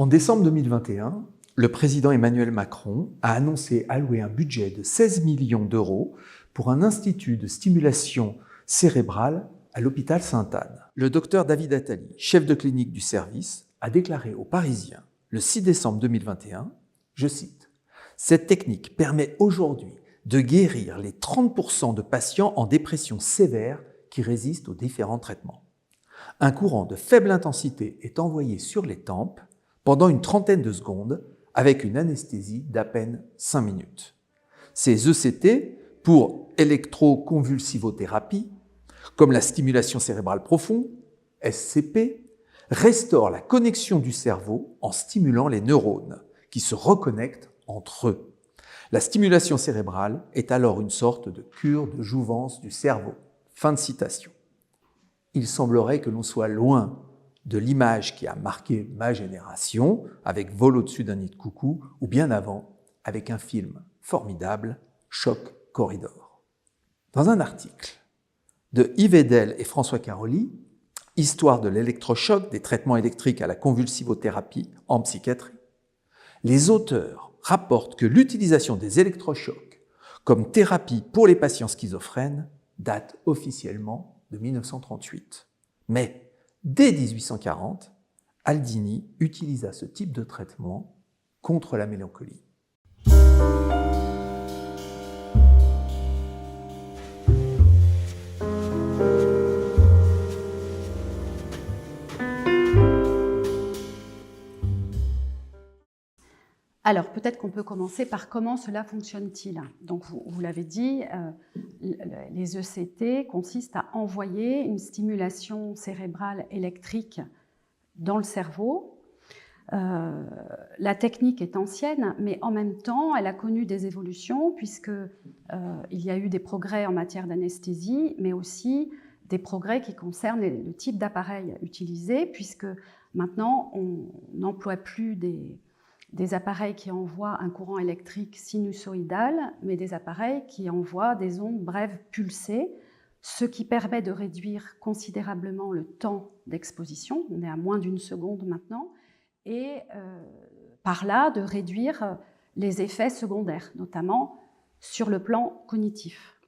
décembre 2021, le président Emmanuel Macron a annoncé allouer un budget de 16 millions d'euros pour un institut de stimulation cérébrale à l'hôpital Sainte-Anne. Le docteur David Attali, chef de clinique du service, a déclaré aux Parisiens le 6 décembre 2021, je cite, « Cette technique permet aujourd'hui de guérir les 30% de patients en dépression sévère qui résistent aux différents traitements. Un courant de faible intensité est envoyé sur les tempes pendant une trentaine de secondes avec une anesthésie d'à peine 5 minutes. Ces ECT, pour électroconvulsivothérapie, comme la stimulation cérébrale profonde, SCP, restaurent la connexion du cerveau en stimulant les neurones qui se reconnectent entre eux. La stimulation cérébrale est alors une sorte de cure de jouvence du cerveau. » Fin de citation. Il semblerait que l'on soit loin de l'image qui a marqué ma génération, avec Vol au-dessus d'un nid de coucou, ou bien avant, avec un film formidable, Choc Corridor. Dans un article de Yves Edel et François Caroli, Histoire de l'électrochoc, des traitements électriques à la convulsivothérapie en psychiatrie, les auteurs rapportent que l'utilisation des électrochocs comme thérapie pour les patients schizophrènes date officiellement de 1938. Mais dès 1840, Aldini utilisa ce type de traitement contre la mélancolie. Alors, peut-être qu'on peut commencer par comment cela fonctionne-t-il. Donc, vous l'avez dit, les ECT consistent à envoyer une stimulation cérébrale électrique dans le cerveau. La technique est ancienne, mais en même temps, elle a connu des évolutions puisqu'il y a eu des progrès en matière d'anesthésie, mais aussi des progrès qui concernent le type d'appareil utilisé, puisque maintenant, on n'emploie plus des appareils qui envoient un courant électrique sinusoïdal, mais des appareils qui envoient des ondes brèves pulsées, ce qui permet de réduire considérablement le temps d'exposition, on est à moins d'1 seconde maintenant, et par là de réduire les effets secondaires, notamment sur le plan cognitif.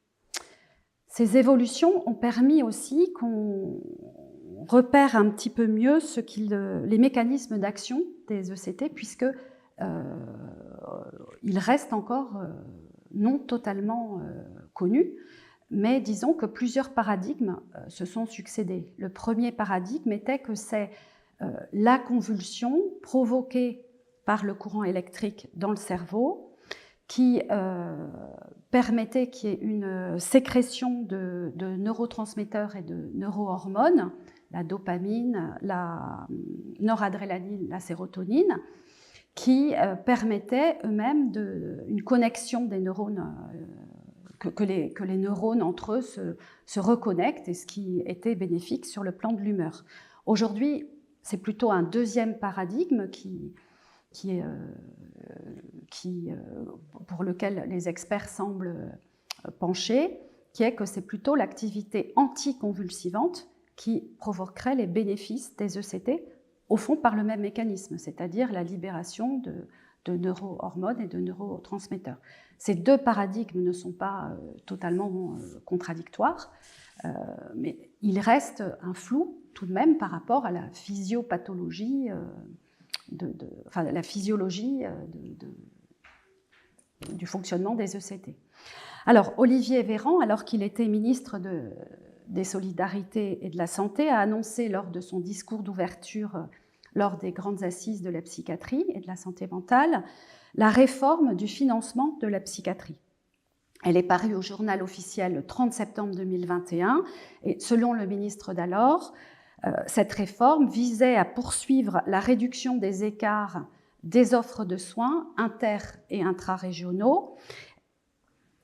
Ces évolutions ont permis aussi qu'on repère un petit peu mieux les mécanismes d'action des ECT, puisque ils restent encore non totalement connus, mais disons que plusieurs paradigmes se sont succédés. Le premier paradigme était que c'est la convulsion provoquée par le courant électrique dans le cerveau qui permettait qu'il y ait une sécrétion de neurotransmetteurs et de neurohormones, la dopamine, la noradrénaline, la sérotonine, qui permettaient eux-mêmes une connexion des neurones, que les neurones entre eux se reconnectent, et ce qui était bénéfique sur le plan de l'humeur. Aujourd'hui, c'est plutôt un deuxième paradigme pour lequel les experts semblent pencher, qui est que c'est plutôt l'activité anticonvulsivante qui provoquerait les bénéfices des ECT, au fond par le même mécanisme, c'est-à-dire la libération de neurohormones et de neurotransmetteurs. Ces deux paradigmes ne sont pas totalement contradictoires, mais il reste un flou tout de même par rapport à la physiopathologie, la physiologie du fonctionnement des ECT. Alors, Olivier Véran, alors qu'il était ministre des Solidarités et de la Santé, a annoncé lors de son discours d'ouverture lors des grandes assises de la psychiatrie et de la santé mentale, la réforme du financement de la psychiatrie. Elle est parue au journal officiel le 30 septembre 2021 et selon le ministre d'alors, cette réforme visait à poursuivre la réduction des écarts des offres de soins inter- et intrarégionaux,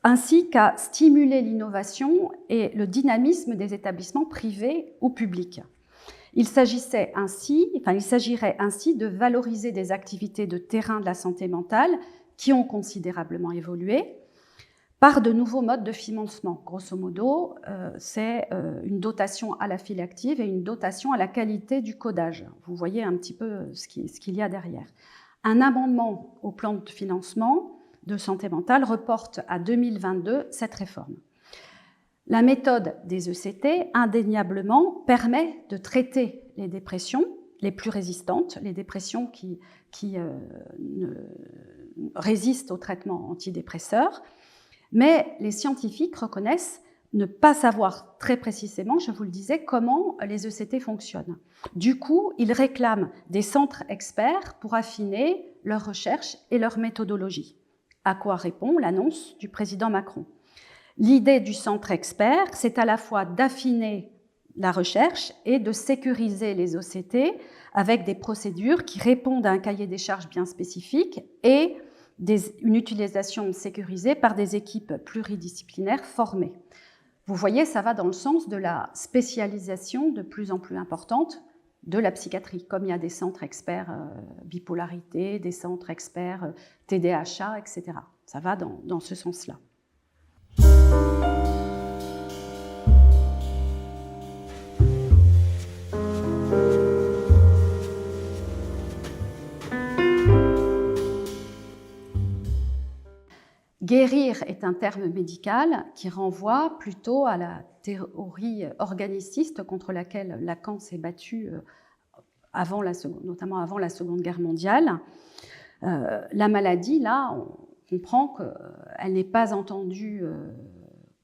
ainsi qu'à stimuler l'innovation et le dynamisme des établissements privés ou publics. Il s'agirait ainsi de valoriser des activités de terrain de la santé mentale qui ont considérablement évolué, par de nouveaux modes de financement. Grosso modo, c'est une dotation à la file active et une dotation à la qualité du codage. Vous voyez un petit peu ce qu'il y a derrière. Un amendement au plan de financement de santé mentale reporte à 2022 cette réforme. La méthode des ECT, indéniablement, permet de traiter les dépressions les plus résistantes, les dépressions qui résistent au traitement antidépresseur, mais les scientifiques reconnaissent ne pas savoir très précisément, je vous le disais, comment les ECT fonctionnent. Du coup, ils réclament des centres experts pour affiner leurs recherches et leur méthodologie. À quoi répond l'annonce du président Macron? L'idée du centre expert, c'est à la fois d'affiner la recherche et de sécuriser les ECT avec des procédures qui répondent à un cahier des charges bien spécifique et une utilisation sécurisée par des équipes pluridisciplinaires formées. Vous voyez, ça va dans le sens de la spécialisation de plus en plus importante de la psychiatrie, comme il y a des centres experts bipolarité, des centres experts TDAH, etc. Ça va dans ce sens-là. Guérir est un terme médical qui renvoie plutôt à la théorie organiciste contre laquelle Lacan s'est battu notamment avant la Seconde Guerre mondiale. La maladie, là, on comprend qu'elle n'est pas entendue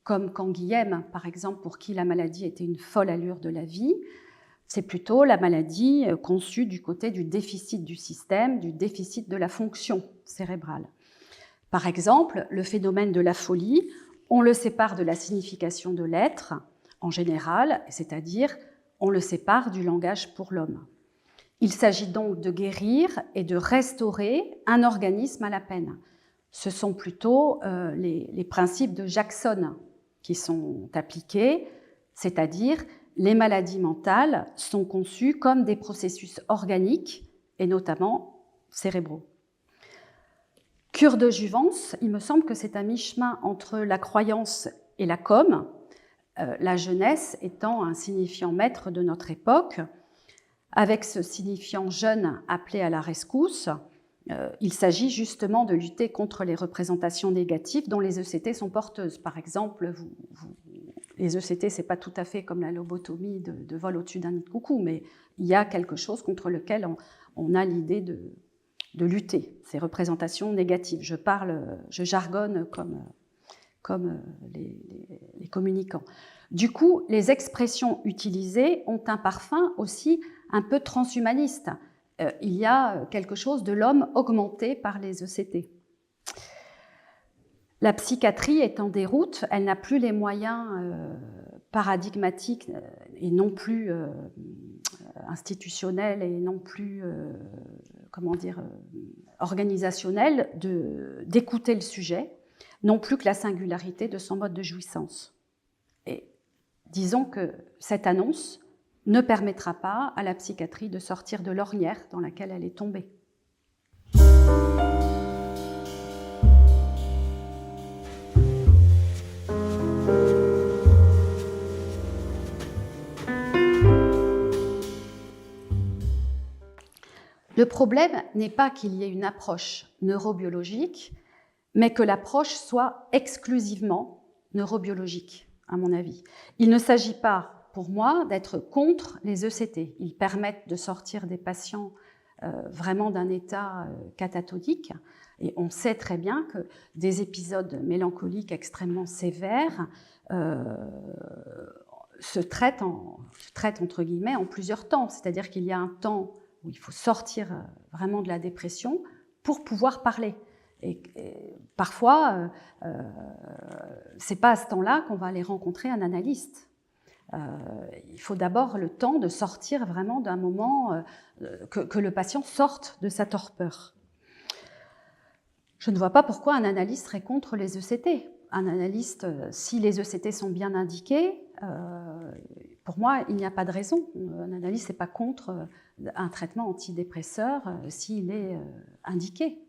comme Canguilhem, par exemple, pour qui la maladie était une folle allure de la vie. C'est plutôt la maladie conçue du côté du déficit du système, du déficit de la fonction cérébrale. Par exemple, le phénomène de la folie, on le sépare de la signification de l'être, en général, c'est-à-dire on le sépare du langage pour l'homme. Il s'agit donc de guérir et de restaurer un organisme à la peine. Ce sont plutôt les principes de Jackson qui sont appliqués, c'est-à-dire les maladies mentales sont conçues comme des processus organiques et notamment cérébraux. Cure de Juvence, il me semble que c'est un mi-chemin entre la croyance et la com, la jeunesse étant un signifiant maître de notre époque. Avec ce signifiant jeune appelé à la rescousse, il s'agit justement de lutter contre les représentations négatives dont les ECT sont porteuses. Par exemple, les ECT, ce n'est pas tout à fait comme la lobotomie de vol au-dessus d'un nid de coucou, mais il y a quelque chose contre lequel on a l'idée de lutter, ces représentations négatives. Je jargonne comme les communicants. Du coup, les expressions utilisées ont un parfum aussi un peu transhumaniste. Il y a quelque chose de l'homme augmenté par les ECT. La psychiatrie est en déroute, elle n'a plus les moyens paradigmatiques et non plus institutionnels et non plus organisationnels d'écouter le sujet, non plus que la singularité de son mode de jouissance. Et disons que cette annonce ne permettra pas à la psychiatrie de sortir de l'ornière dans laquelle elle est tombée. Le problème n'est pas qu'il y ait une approche neurobiologique, mais que l'approche soit exclusivement neurobiologique, à mon avis. Il ne s'agit pas, pour moi, d'être contre les ECT. Ils permettent de sortir des patients vraiment d'un état catatonique. Et on sait très bien que des épisodes mélancoliques extrêmement sévères se traitent entre guillemets en plusieurs temps. C'est-à-dire qu'il y a un temps où il faut sortir vraiment de la dépression pour pouvoir parler. Et parfois, ce n'est pas à ce temps-là qu'on va aller rencontrer un analyste. Il faut d'abord le temps de sortir vraiment d'un moment, que le patient sorte de sa torpeur. Je ne vois pas pourquoi un analyste serait contre les ECT. Un analyste, si les ECT sont bien indiqués, pour moi, il n'y a pas de raison. Un analyste n'est pas contre un traitement antidépresseur s'il est indiqué.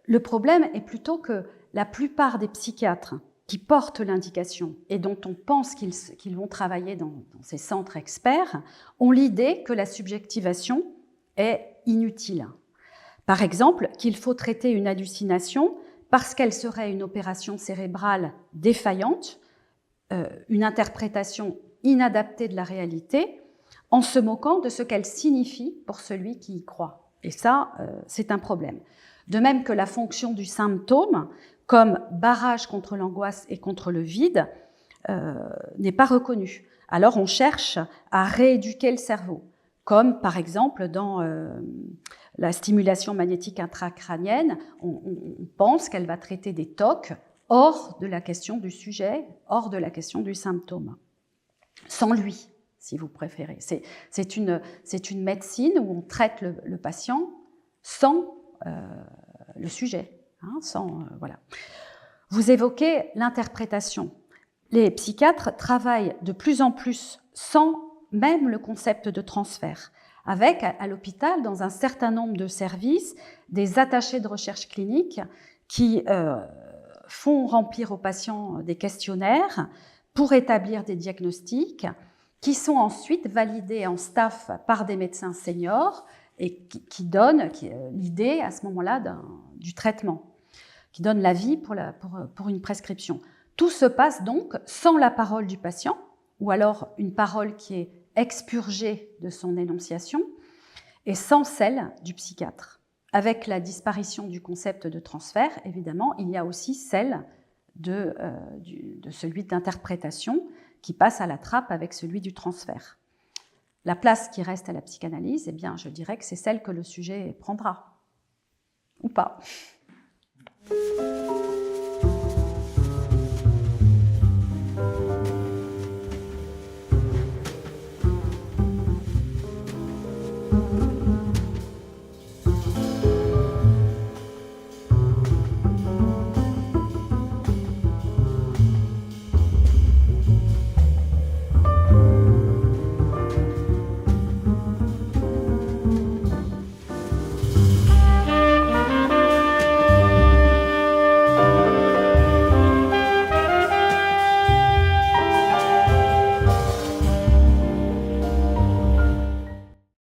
Le problème est plutôt que la plupart des psychiatres qui portent l'indication et dont on pense qu'ils vont travailler dans ces centres experts ont l'idée que la subjectivation est inutile. Par exemple, qu'il faut traiter une hallucination parce qu'elle serait une opération cérébrale défaillante, une interprétation inadaptée de la réalité, en se moquant de ce qu'elle signifie pour celui qui y croit. Et ça, c'est un problème. De même que la fonction du symptôme, comme barrage contre l'angoisse et contre le vide, n'est pas reconnue. Alors on cherche à rééduquer le cerveau, comme par exemple dans la stimulation magnétique intracrânienne, on pense qu'elle va traiter des TOC hors de la question du sujet, hors de la question du symptôme. Sans lui, si vous préférez. C'est une médecine où on traite le patient sans le sujet. Voilà. Vous évoquez l'interprétation. Les psychiatres travaillent de plus en plus sans même le concept de transfert, avec à l'hôpital, dans un certain nombre de services, des attachés de recherche clinique qui font remplir aux patients des questionnaires pour établir des diagnostics qui sont ensuite validés en staff par des médecins seniors et qui donnent l'idée à ce moment-là du traitement, qui donnent l'avis pour une prescription. Tout se passe donc sans la parole du patient, ou alors une parole qui est expurgée de son énonciation, et sans celle du psychiatre. Avec la disparition du concept de transfert, évidemment, il y a aussi celle de celui d'interprétation qui passe à la trappe avec celui du transfert. La place qui reste à la psychanalyse, eh bien, je dirais que c'est celle que le sujet prendra, ou pas.